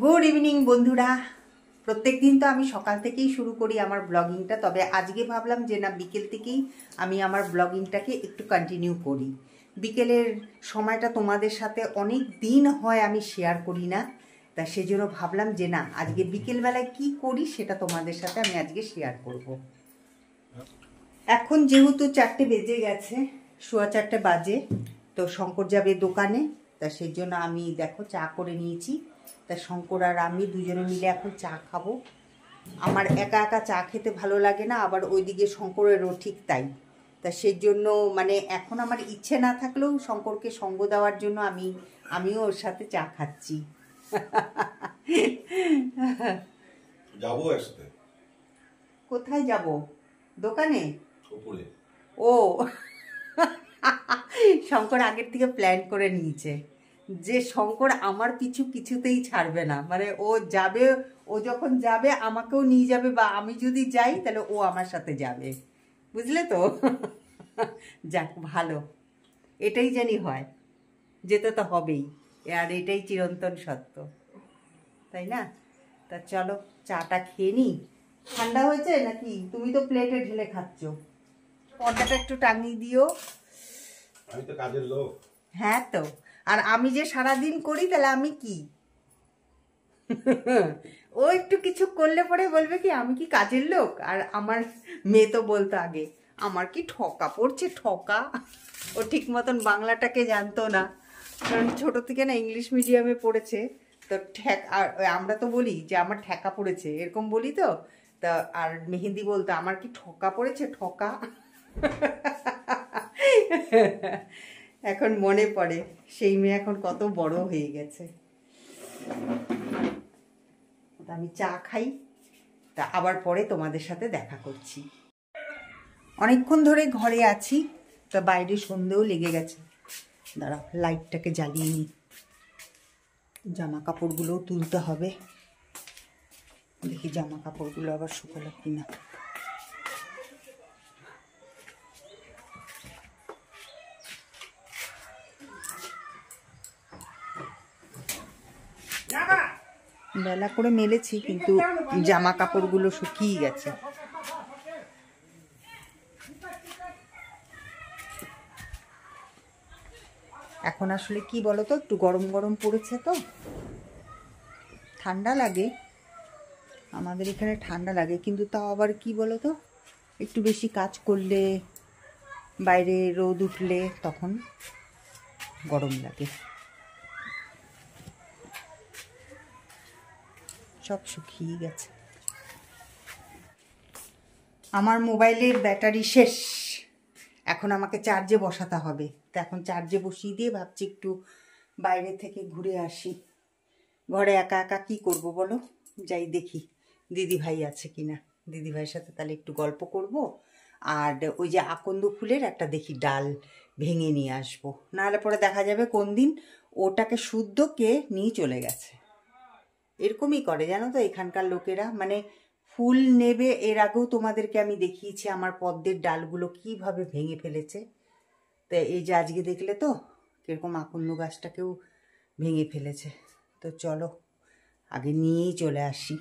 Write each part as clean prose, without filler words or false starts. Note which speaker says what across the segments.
Speaker 1: Good evening বন্ধুরা। প্রত্যেক দিন তো আমি সকাল থেকেই শুরু করি আমার ব্লগিংটা, তবে আজকে ভাবলাম যে না, বিকেল থেকেই আমি আমার ব্লগিংটাকে একটু কন্টিনিউ করি। বিকেলের সময়টা তোমাদের সাথে অনেক দিন হয় আমি শেয়ার করি না, তা সেজন্য ভাবলাম যে না, আজকে বিকেলবেলায় কি করি সেটা তোমাদের সাথে আমি আজকে শেয়ার করব। এখন যেহেতু 4টে বেজে গেছে, 4:15 বাজে, তো শঙ্কর যাবে দোকানে, তা সেই জন্য আমি দেখো চা করে নিয়েছি। তা শঙ্কর আর আমি দুজনে মিলে এখন চা খাবো। আমার একা একা চা খেতে ভালো লাগে না, আবার ওইদিকে শঙ্করেরও ঠিক তাই। তা সেই জন্য মানে এখন আমার ইচ্ছে না থাকলেও শঙ্করকে সঙ্গ দেওয়ার জন্য আমিও ওর সাথে চা খাচ্ছি।
Speaker 2: যাবো একসাথে।
Speaker 1: কোথায় যাব? দোকানে? ও শঙ্কর আগের থেকে প্ল্যান করে নিয়েছে যে শঙ্কর আমার পিছু কিছুতেই ছাড়বে না, মানে ও যাবে, ও যখন যাবে আমাকেও নিয়ে যাবে, বা আমি যদি যাই তাহলে ও আমার সাথে যাবে, বুঝলে তো? যাক ভালো, এটাই জানি হয়, যেতে তো হবেই, আর এটাই চিরন্তন সত্য, তাই না? তা চলো চাটা খেয়ে নিই। ঠান্ডা হয়েছে নাকি? তুমি তো প্লেটে ঢেলে খাচ্ছ। পর্দাটা একটু টাঙিয়ে দিও।
Speaker 2: আমি তো কাজের লোক।
Speaker 1: হ্যাঁ তো, আর আমি যে সারাদিন করি তাহলে আমি কি? ও একটু কিছু করলে পরে বলবে কি আমি কি কাজের লোক? আর আমার মেয়ে তো বলতো আগে, আমার কি ঠকা পড়ছে, ঠকা। ও ঠিক মতন বাংলাটাকে জানতো না, কারণ ছোট থেকে না ইংলিশ মিডিয়ামে পড়েছে, তো আর আমরা তো বলি যে আমার ঠেকা পড়েছে, এরকম বলি তো। তা আর মেহেন্দি বলতো আমার কি ঠকা পড়েছে, ঠকা। এখন মনে পড়ে সেই মেয়ে এখন কত বড় হয়ে গেছে। আমি চা খাই, তা আবার পরে তোমাদের সাথে দেখা করছি। অনেকক্ষণ ধরে ঘরে আছি, তা বাইরে সন্ধেও লেগে গেছে। দাঁড়া, লাইটটাকে জ্বালিয়ে নিই, জামা কাপড়গুলোও তুলতে হবে। দেখি জামা কাপড়গুলো আবার শুকোলো কিনা। বেলা করে মেলেছি, কিন্তু জামা কাপড়গুলো শুকিয়ে গেছে। এখন আসলে কি বলতো, একটু গরম গরম পড়েছে তো ঠান্ডা লাগে, আমাদের এখানে ঠান্ডা লাগে, কিন্তু তাও আবার কি বলতো, একটু বেশি কাজ করলে, বাইরে রোদ উঠলে তখন গরম লাগে। সব শুকিয়ে গেছে। আমার মোবাইলের ব্যাটারি শেষ, এখন আমাকে চার্জে বসাতে হবে। তো এখন চার্জে বসিয়ে দিয়ে ভাবছি একটু বাইরে থেকে ঘুরে আসি। ঘরে একা একা কি করব বলো? যাই দেখি দিদিভাই আছে কিনা, দিদিভাইয়ের সাথে তাহলে একটু গল্প করব। আর ওই যে আকন্দ ফুলের একটা দেখি ডাল ভেঙে নিয়ে আসবো, নাহলে পরে দেখা যাবে কোন দিন ওটাকে শুদ্ধ কে নিয়ে চলে গেছে। এরকমই করে জানো তো এখানকার লোকেরা, মানে ফুল নেবে। এর আগেও তোমাদেরকে আমি দেখিয়েছি আমার পদ্মের ডালগুলো কিভাবে ভেঙে ফেলেছে। তো এই যে আজকে দেখলে তো কিরকম আকন্দ গাছটাকেও ভেঙে ফেলেছে। তো চলো আগে নিয়েই চলে আসি।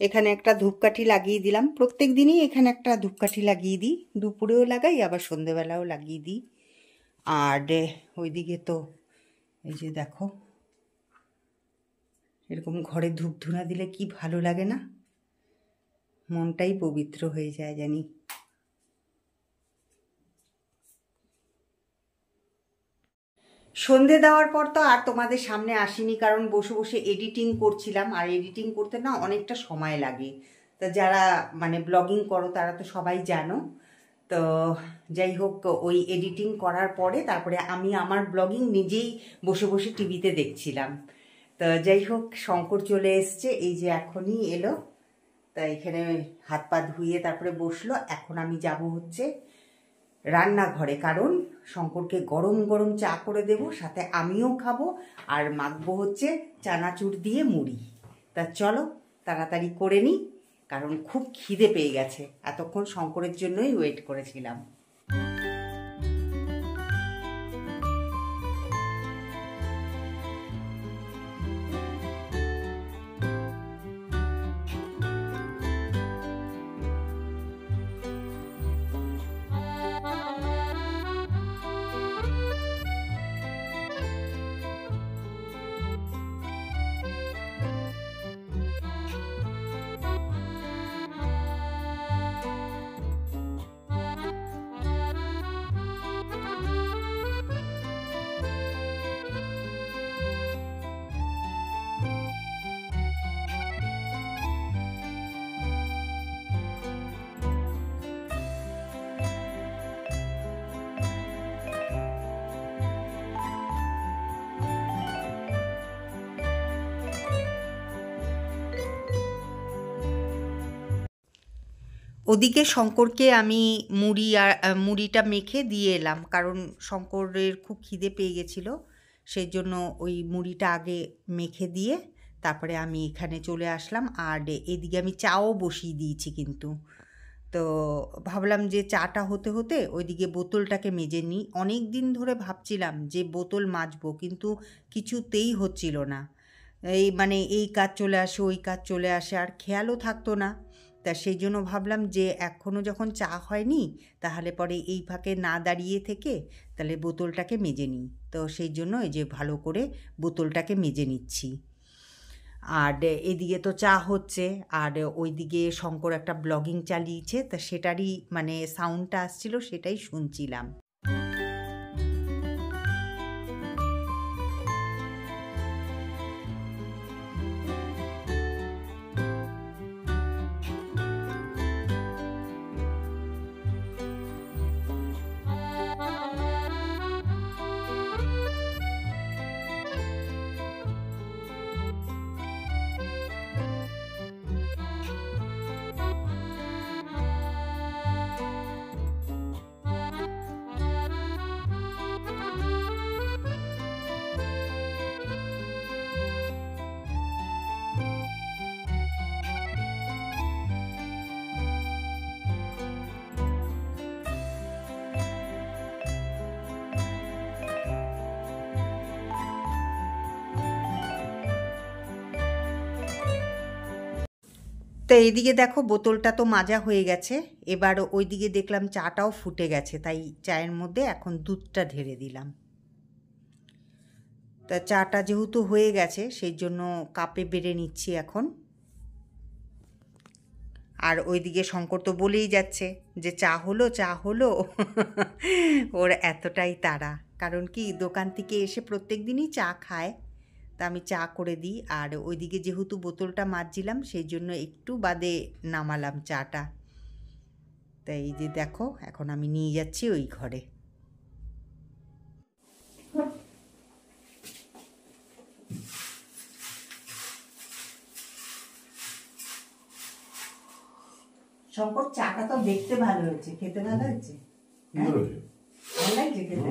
Speaker 1: এখানে একটা ধূপকাঠি লাগিয়ে দিলাম। প্রত্যেক দিনই এখানে একটা ধূপকাঠি লাগিয়ে দিই, দুপুরেও লাগাই আবার সন্ধেবেলাও লাগিয়ে দিই। আর ওইদিকে তো এই যে দেখো, এরকম ঘরে ধূপ ধুনা দিলে কি ভালো লাগে না, মনটাই পবিত্র হয়ে যায় জানি। সন্ধে দেওয়ার পর তো আর তোমাদের সামনে আসিনি, কারণ বসে বসে এডিটিং করছিলাম, আর এডিটিং করতে না অনেকটা সময় লাগে। তা যারা মানে ব্লগিং করো তারা তো সবাই জানো। তো যাই হোক, ওই এডিটিং করার পরে তারপরে আমি আমার ব্লগিং নিজেই বসে বসে টিভিতে দেখছিলাম। তো যাই হোক, শঙ্কর চলে এসছে, এই যে এখনই এলো। তা এখানে হাত পা ধুয়ে তারপরে বসলো। এখন আমি যাব হচ্ছে রান্নাঘরে, কারণ শঙ্করকে গরম গরম চা করে দেব, সাথে আমিও খাবো, আর মাখবো হচ্ছে চানাচুর দিয়ে মুড়ি। তা চলো তাড়াতাড়ি করে নিই, কারণ খুব খিদে পেয়ে গেছে, এতক্ষণ শঙ্করের জন্যই ওয়েট করেছিলাম। ওদিকে শঙ্করকে আমি মুড়িটা মেখে দিয়ে এলাম, কারণ শঙ্করের খুব খিদে পেয়ে গেছিলো, সেই জন্য ওই মুড়িটা আগে মেখে দিয়ে তারপরে আমি এখানে চলে আসলাম। আর এদিকে আমি চাও বসিয়ে দিয়েছি কিন্তু। তো ভাবলাম যে চাটা হতে হতে ওইদিকে বোতলটাকে মেজে নিই। অনেক দিন ধরে ভাবছিলাম যে বোতল মাজবো, কিন্তু কিছুতেই হচ্ছিল না। এই কাজ চলে আসে, ওই কাজ চলে আসে, আর খেয়ালও থাকতো না। তা সেই জন্য ভাবলাম যে এখনও যখন চা হয়নি, তাহলে পরে এই ফাঁকে না দাঁড়িয়ে থেকে তাহলে বোতলটাকে মেজে নিই। তো সেই জন্য এই যে ভালো করে বোতলটাকে মেজে নিচ্ছি। আর এদিকে তো চা হচ্ছে, আর ওইদিকে শঙ্কর একটা ব্লগিং চালিয়েছে, তা সেটারই মানে সাউন্ডটা আসছিল, সেটাই শুনছিলাম। তো এইদিকে দেখো বোতলটা তো মাজা হয়ে গেছে, এবার ওইদিকে দেখলাম চাটাও ফুটে গেছে, তাই চায়ের মধ্যে এখন দুধটা ঢেলে দিলাম। তা চাটা যেহেতু হয়ে গেছে সেই জন্য কাপে বেড়ে নিচ্ছি এখন। আর ওইদিকে শঙ্কর তো বলেই যাচ্ছে যে চা হলো চা হলো ওর এতটাই তাড়া, কারণ কি দোকান থেকে এসে প্রত্যেক দিনই চা খায়, তা আমি চা করে দিই। আর ওইদিকে যেহেতু বোতলটা মাজছিলাম সেই জন্য একটু বাদে নামালাম চাটা। তাই এই যে দেখো এখন আমি নিয়ে যাচ্ছি ওই ঘরে। শঙ্কর চাটা তো দেখতে ভালো হয়েছে, খেতে ভালো হয়েছে?
Speaker 2: সুন্দর হয়েছে।
Speaker 1: ভালো লাগছে খেতে?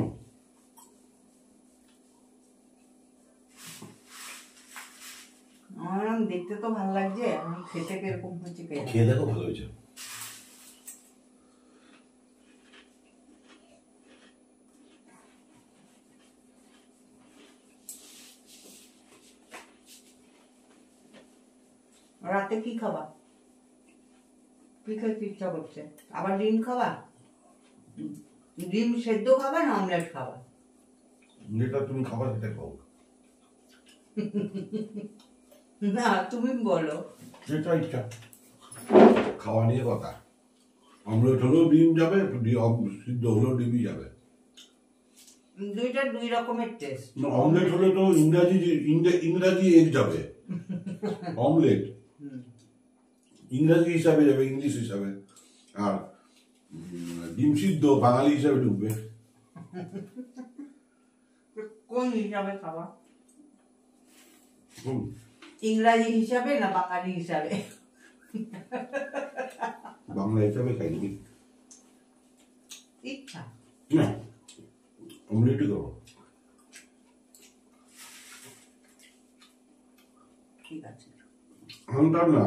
Speaker 1: আমার দেখতে তো ভালো লাগছে, আমি খেতে কিরকম হয়েছে
Speaker 2: খেয়ে দেখো, ভালো হয়েছে।
Speaker 1: রাতে কি খাবা? কি খেতে ইচ্ছা করছে? আবার ডিম খাবা? ডিম সেদ্ধ খাবা না অমলেট খাবা?
Speaker 2: যেটা তুমি খাবার সেটা খাও।
Speaker 1: না তুমি বলো।
Speaker 2: যেটা ইচ্ছা, খাওয়া নিয়ে কথা। অমলেট হলেও ডিম যাবে, সিদ্ধ হলেও ডিমই যাবে।
Speaker 1: দুইটা দুই রকমের টেস্ট।
Speaker 2: অমলেট হলে তো ইংরাজি এগ যাবে, অমলেট ইংরাজি হিসাবে যাবে, ইংলিশ হিসাবে। আর ডিম সিদ্ধ বাঙালি হিসাবে ঢুকবে।
Speaker 1: কোন হিসাবে খাবা? ইংরাজি হিসাবে না বাঙালি হিসাবে?
Speaker 2: বাংলা হিসাবে খাইনি।
Speaker 1: ইচ্ছা
Speaker 2: না, অমলেটই করো।
Speaker 1: ঠিক আছে।
Speaker 2: আনতাম না,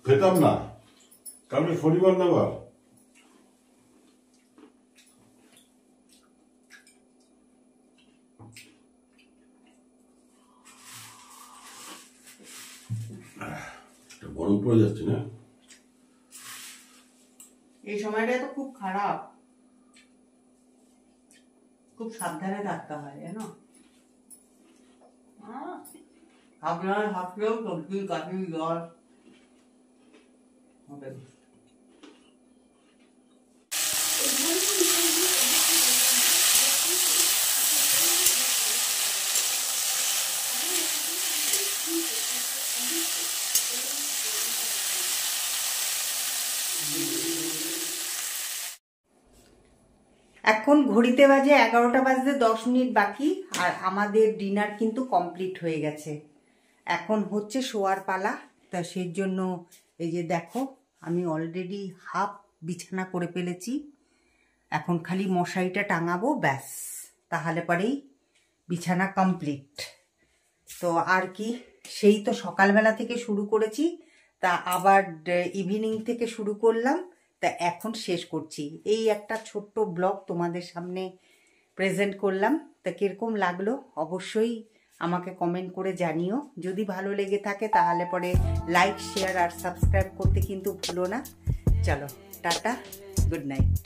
Speaker 2: খেতাম না, কারণ শনিবার নেবার। গরম পড়ে যাচ্ছে না?
Speaker 1: এই সময়টা তো খুব খারাপ, খুব সাবধানে থাকতে হয় জানো। আপনার হাফলেও সবজি কাশি জ্বর হবে। এখন ঘড়িতে বাজে 11টা বাজতে 10 মিনিট বাকি, আর আমাদের ডিনার কিন্তু কমপ্লিট হয়ে গেছে। এখন হচ্ছে শোয়ার পালা। তা সেই জন্য এই যে দেখো, আমি অলরেডি হাফ বিছানা করে ফেলেছি। এখন খালি মশারিটা টাঙাবো, ব্যাস, তাহলে পরেই বিছানা কমপ্লিট। তো আর কি, সেই তো সকালবেলা থেকে শুরু করেছি, তা আবার ইভিনিং থেকে শুরু করলাম, তা এখন শেষ করছি। এই একটা ছোট্ট ব্লগ তোমাদের সামনে প্রেজেন্ট করলাম। তা কীরকম লাগলো অবশ্যই আমাকে কমেন্ট করে জানিও। যদি ভালো লেগে থাকে তাহলে পরে লাইক, শেয়ার আর সাবস্ক্রাইব করতে কিন্তু ভুলো না। চলো, টাটা, গুড নাইট।